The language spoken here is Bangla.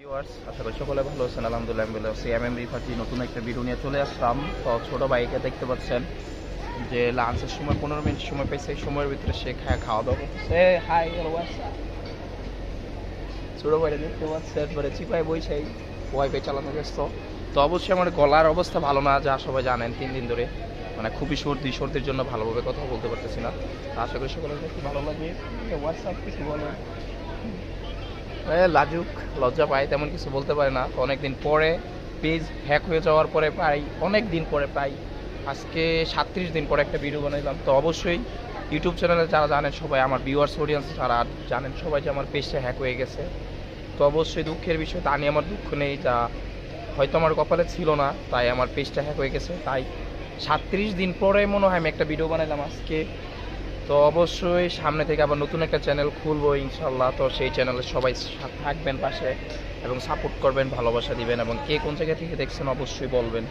ভিউয়ার্স, আশা করি সকলে ভালো আছেন। আলহামদুলিল্লাহ আমি ভালো আছি। রিফাজি নতুন একটা ভিডিও নিয়ে চলে আসলাম। তো ছোট ভাইকে দেখতে পাচ্ছেন যে লাঞ্চের সময় 15 মিনিট সময় পেয়েছে, এই সময়ের ভিতরে সে খাওয়া দাওয়া করতেছে। হাই ছোট ভাইটা দেখতে পাচ্ছেন মানে চিপাই বইছাই ওয়াইফাই চালানো ব্যস্ত। তো অবশ্যই আমার গলার অবস্থা ভালো না, যা সবাই জানেন। 3 দিন ধরে মানে খুবই সর্দির জন্য ভালোভাবে কথা বলতে পারতেছি না। আশা করি সকলের একটু ভালো লাগে। হোয়াটসঅ্যাপ কিছু বলেন। লাজুক, লজ্জা পায়, তেমন কিছু বলতে পারে না। তো অনেকদিন পরে পেজ হ্যাক হয়ে যাওয়ার পরে অনেক দিন পরে আজকে 37 দিন পরে একটা ভিডিও বানাইলাম। তো অবশ্যই ইউটিউব চ্যানেলে যারা জানেন সবাই, আমার ভিউয়ার্স অডিয়েন্স যারা জানেন সবাই যে আমার পেজটা হ্যাক হয়ে গেছে। তো অবশ্যই দুঃখের বিষয়, তা নিয়ে আমার দুঃখ নেই, যা হয়তো আমার কপালে ছিল না, তাই আমার পেজটা হ্যাক হয়ে গেছে। তাই 37 দিন পরে মনে হয় আমি একটা ভিডিও বানাইলাম আজকে। তো অবশ্যই সামনে থেকে আবার নতুন একটা চ্যানেল খুলবো ইনশাল্লাহ। তো সেই চ্যানেলে সবাই থাকবেন পাশে এবং সাপোর্ট করবেন, ভালোবাসা দিবেন, এবং কে কোন জায়গা থেকে দেখছেন অবশ্যই বলবেন।